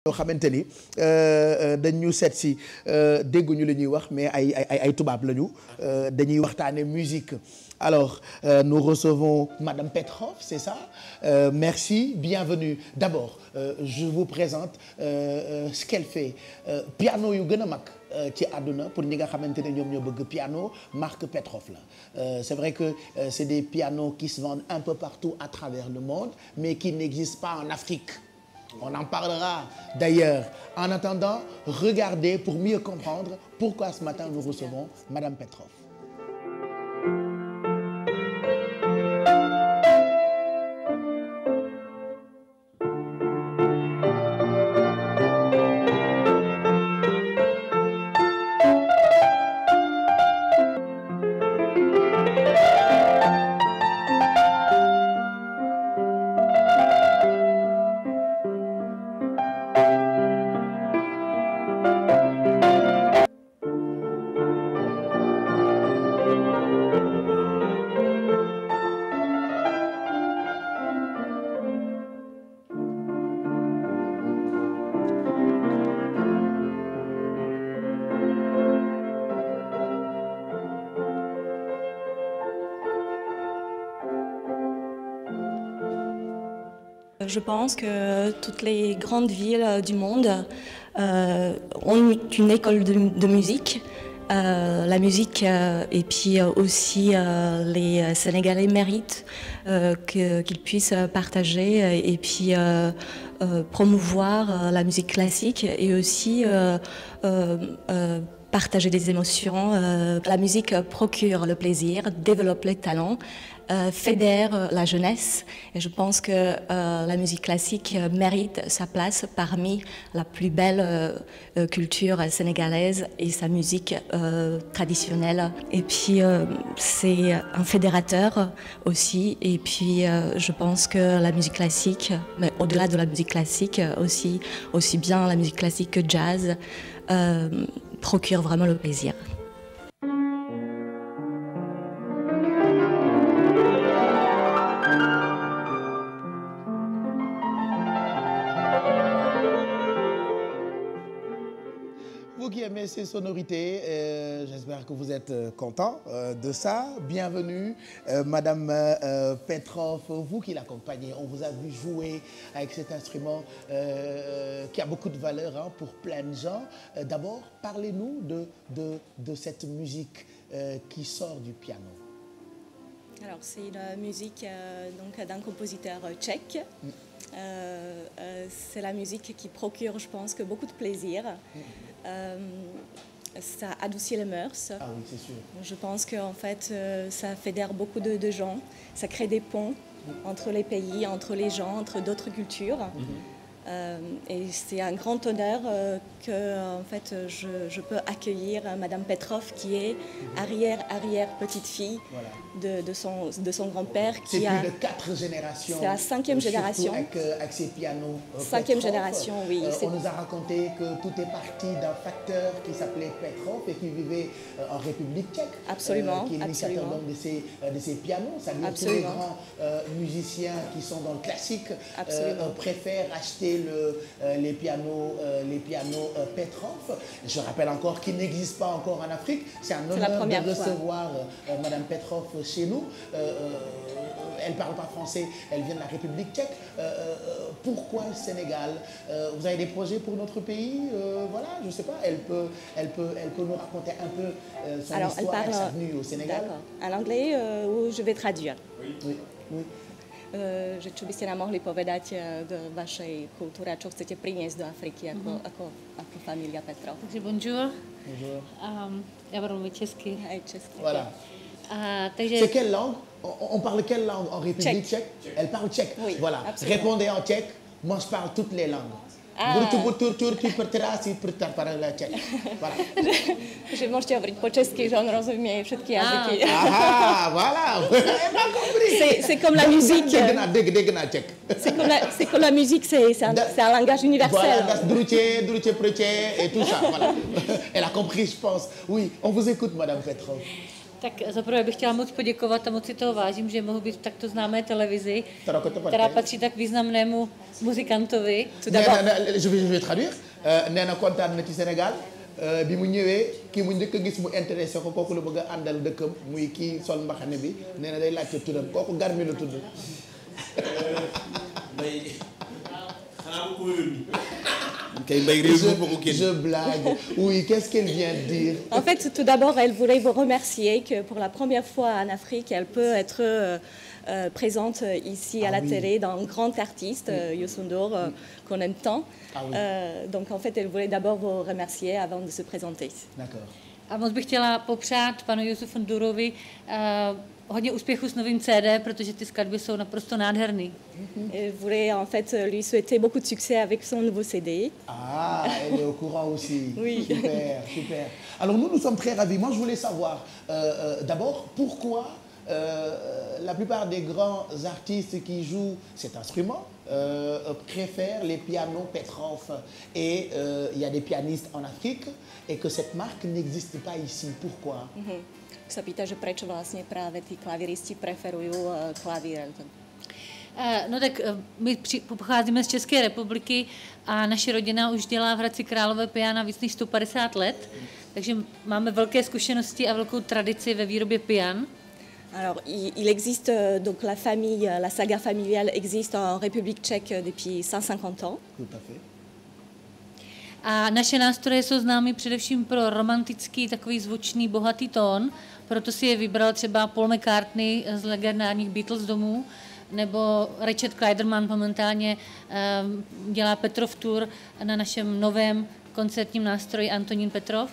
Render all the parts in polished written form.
yoo xamante ni dañu seet si dégguñu li ñuy wax mais ay tubaab lañu dañuy waxtaane musique. Alors nous recevons Madame Petrov, c'est ça? Merci, bienvenue. D'abord je vous présente ce qu'elle fait. Piano yu gën a mag ci àdduna pour ñi nga xamante ne ñoom ñoo bëgg piano, marque Petrov la. C'est vrai que c'est des pianos qui se vendent un peu partout à travers le monde mais qui n'existent pas en Afrique. On en parlera d'ailleurs. En attendant, regardez pour mieux comprendre pourquoi ce matin nous recevons Madame Petrov. Je pense que toutes les grandes villes du monde ont une école de musique. La musique et puis aussi les Sénégalais méritent qu'ils puissent partager et puis promouvoir la musique classique et aussi partager des émotions. La musique procure le plaisir, développe les talents, fédère la jeunesse et je pense que la musique classique mérite sa place parmi la plus belle culture sénégalaise et sa musique traditionnelle. Et puis c'est un fédérateur aussi et puis je pense que la musique classique, mais au-delà de la musique classique aussi bien la musique classique que jazz procure vraiment le plaisir. Vous qui aimez ces sonorités, j'espère que vous êtes content de ça. Bienvenue, Madame Petrov, vous qui l'accompagnez. On vous a vu jouer avec cet instrument qui a beaucoup de valeur pour plein de gens. D'abord, parlez-nous de cette musique qui sort du piano. Alors, c'est une musique donc d'un compositeur tchèque. C'est la musique qui procure, je pense, que beaucoup de plaisir. Ça adoucit les mœurs. Ah oui, c'est sûr. Je pense qu'en fait, ça fédère beaucoup de gens. Ça crée des ponts entre les pays, entre les gens, entre d'autres cultures. Et c'est un grand honneur que en fait, je peux accueillir Madame Petrov qui est arrière petite fille de son grand-père qui a plus de 4 générations. C'est la 5e génération. Avec ses pianos. 5e génération, oui. On nous a raconté que tout est parti d'un facteur qui s'appelait Petrov et qui vivait en République tchèque. Absolument. Qui est l'initiateur donc de ces pianos. Ça veut dire que tous les grands musiciens qui sont dans le classique préfèrent acheter les pianos Petrov. Je rappelle encore qu'il n'existe pas encore en Afrique. C'est un honneur de recevoir Madame Petrov chez nous. Elle ne parle pas français, elle vient de la République tchèque. Pourquoi le Sénégal? Vous avez des projets pour notre pays? Voilà, je ne sais pas. Elle peut nous raconter un peu son histoire avec sa venue au Sénégal. En anglais, je vais traduire. Oui. Že čo by ste nám mohli povedať do vašej kultúry a čo chcete priniesť do Afriky ako familia Petrov? Takže bonjour. Bonjour. Já budu mluvit česky. Voilà. Takže... C'est quelle langue? On parle quelle langue en République tchèque? Elle parle tchèque. Oui, voilà. Absolument. Répondez en tchèque. Moi, je parle toutes les langues. Že môžete hovoriť po česky, že on rozumie všetky jazyky. Ah, voilà. C'est comme la musique. C'est comme la musique, c'est un langage universel. Voilà, et tout ça. Voilà. Elle a compris, je pense. Oui, on vous écoute, Madame Petrov. Tak zaprvé bych chtěla moc poděkovat a moc si toho vážím, že mohu být v takto známé televizi, která patří tak významnému muzikantovi. Je vais traduire. Nee na kontaan na ci Sénégal bi mu ñëwee kii mu njëkk a gis mu intéressé ko kooku la bëgg a àndal dëkkam muy kii sol mbaxane bi nee na day laajte turam kooku Garmi la tudd. Je blague. Oui, qu'est-ce qu'elle vient de dire? En fait, tout d'abord, elle voulait vous remercier que pour la première fois en Afrique, elle peut être présente ici à la télé d'un grand artiste, Youssou N'Dour, qu'on aime tant. Donc, en fait, elle voulait d'abord vous remercier avant de se présenter. D'accord. A moc bych chtěla popřát panu Youssoufu N'Dourovi hodně úspěchu s novým CD, protože ty skladby jsou naprosto nádherný. Elle voulait en fait lui souhaiter beaucoup de succès avec son nouveau CD. Ah, elle est au courant aussi. Oui. Super, super. Alors nous sommes très ravis. Moi, je voulais savoir d'abord pourquoi la plupart des grands artistes qui jouent cet instrument préfèrent les pianos Petrof. Et il y a des pianistes en Afrique et que cette marque n'existe pas ici. Pourquoi? Sa pýta, že prečo vlastne práve tí klaviristi preferujú klavír. No tak my pocházíme z České republiky a naše rodina už dělá v Hradci Králové piana víc než 150 let, takže máme velké zkušenosti a velkou tradici ve výrobě pian. Alors, il existe, donc la famille, la saga familiale existe en République tchèque depuis 150 ans. Tout à fait. A naše nástroje jsou známy především pro romantický, takový zvučný, bohatý tón, proto si je vybral třeba Paul McCartney z legendárních Beatles domů, nebo Richard Clayderman momentálně dělá Petrov Tour na našem novém koncertním nástroji Antonín Petrov.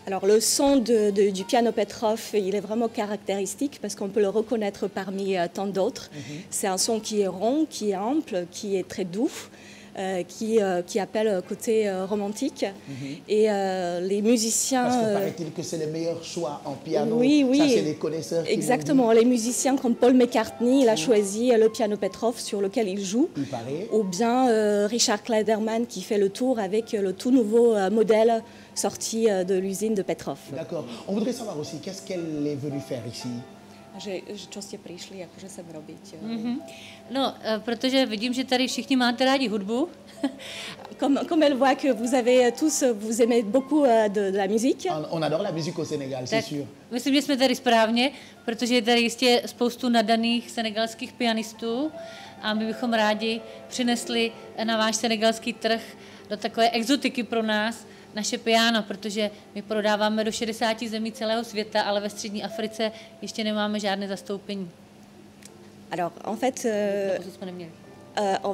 Alors le son du piano Petrov, il est vraiment caractéristique parce qu'on peut le reconnaître parmi tant d'autres. C'est un son qui est rond, qui est ample, qui est très doux. Qui appelle côté romantique. Et les musiciens... Parce que paraît-il que c'est le meilleur choix en piano. Oui, oui. Ça, c'est les connaisseurs qui exactement. Les musiciens comme Paul McCartney, il a choisi le piano Petrov sur lequel il joue. Il paraît. Ou bien Richard Clayderman qui fait le tour avec le tout nouveau modèle sorti de l'usine de Petrov. D'accord. On voudrait savoir aussi qu'est-ce qu'elle est venue faire ici. Čo ste prišli akože sem robiť? No, protože vidím, že tady všichni máte rádi hudbu. Comme elle voit que vous avez tous, vous aimez beaucoup de la musique. On adore la musique au Sénégal, c'est sûr. Myslím, že jsme tady správně, protože je tady jistě spoustu nadaných senegalských pianistů a my bychom rádi přinesli na váš senegalský trh do takové exotiky pro nás naše piano, protože my prodáváme do 60 zemí celého světa, ale ve střední Africe ještě nemáme žádné zastoupení. Alors, en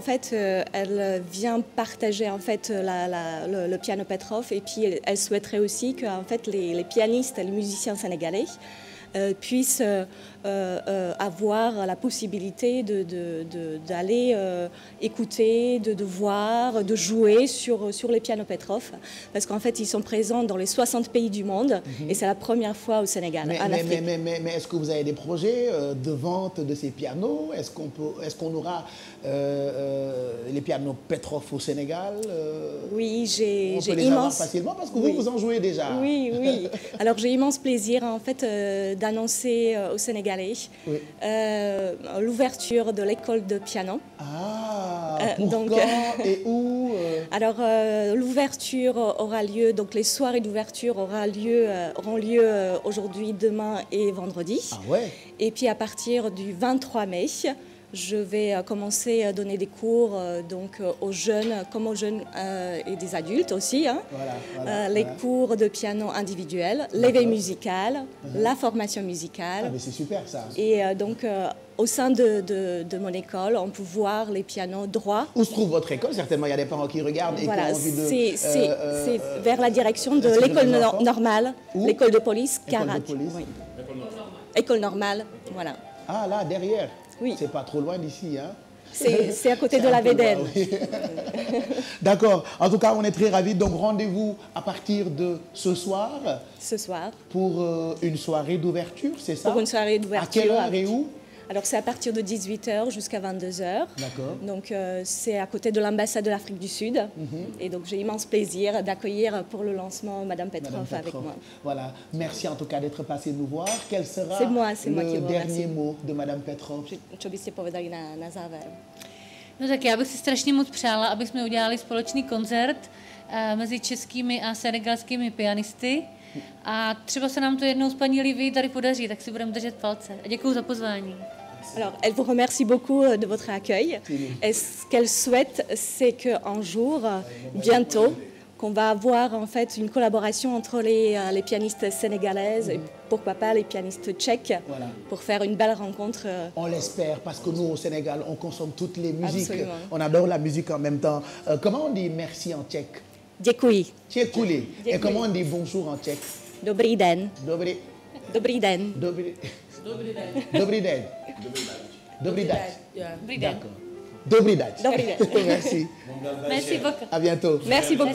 fait, elle vient partager en fait le piano Petrov et puis elle souhaiterait aussi que en fait les pianistes, les musiciens sénégalais puissent avoir la possibilité d'aller écouter, de voir, de jouer sur les pianos Petrov, parce qu'en fait ils sont présents dans les 60 pays du monde et c'est la première fois au Sénégal, en Afrique. Mais est-ce que vous avez des projets de vente de ces pianos? Est-ce qu'on aura les pianos Petrov au Sénégal? Oui, j'ai on peut les avoir facilement parce que vous en jouez déjà. Oui, oui. Alors j'ai immense plaisir en fait d'annoncer au Sénégalais l'ouverture de l'école de piano. Ah, pour quand et où Alors l'ouverture aura lieu, donc les soirées d'ouverture auront lieu aujourd'hui, demain et vendredi. Ah ouais. Et puis à partir du 23 mai, je vais commencer à donner des cours donc aux jeunes comme aux jeunes et des adultes aussi. Hein. Les cours de piano individuel, l'éveil musical, la formation musicale. Ah mais c'est super ça. Et donc au sein de mon école, on peut voir les pianos droits. Où se trouve votre école? Certainement, il y a des parents qui regardent et qui ont envie de... C'est vers la direction de l'école normale, l'école de police, Karat. Oui. École normale, voilà. Ah là, derrière. Oui. C'est pas trop loin d'ici, hein? C'est à côté de la Védène. Oui. D'accord. En tout cas, on est très ravis. Donc, rendez-vous à partir de ce soir. Ce soir. Pour une soirée d'ouverture, c'est ça? Pour une soirée d'ouverture. À quelle heure et où? Alors c'est à partir de 18h jusqu'à 22h. D'accord. Donc c'est à côté de l'ambassade de l'Afrique du Sud. Et donc j'ai immense plaisir d'accueillir pour le lancement Madame Petrov avec moi. Voilà, merci en tout cas d'être passé nous voir. Quel sera le dernier mot de Madame Petrov? Co byste povedali na závěr? No tak já bych si strašně moc přála, aby jsme udělali společný koncert mezi českými a senegalskými pianisty. A třeba se nám to jednou s paní Livy tady podaří, tak si budeme držet palce. A děkuji za pozvání. Alors, elle vous remercie beaucoup de votre accueil. Et ce qu'elle souhaite, c'est qu'un jour, bientôt, qu'on va avoir en fait une collaboration entre les pianistes sénégalaises et pourquoi pas les pianistes tchèques pour faire une belle rencontre. On l'espère parce que nous au Sénégal, on consomme toutes les musiques. Absolument. On adore la musique en même temps. Comment on dit merci en tchèque? Děkuji. Děkuji. Et comment on dit bonjour en tchèque? Dobrý den. Dobrý. Dobrý den. Dobrý. Dobrý den. Dobrý den. Dobrý den. D'accord. Dobrý den. Dobrý den. Merci. Merci beaucoup. À bientôt. Merci beaucoup.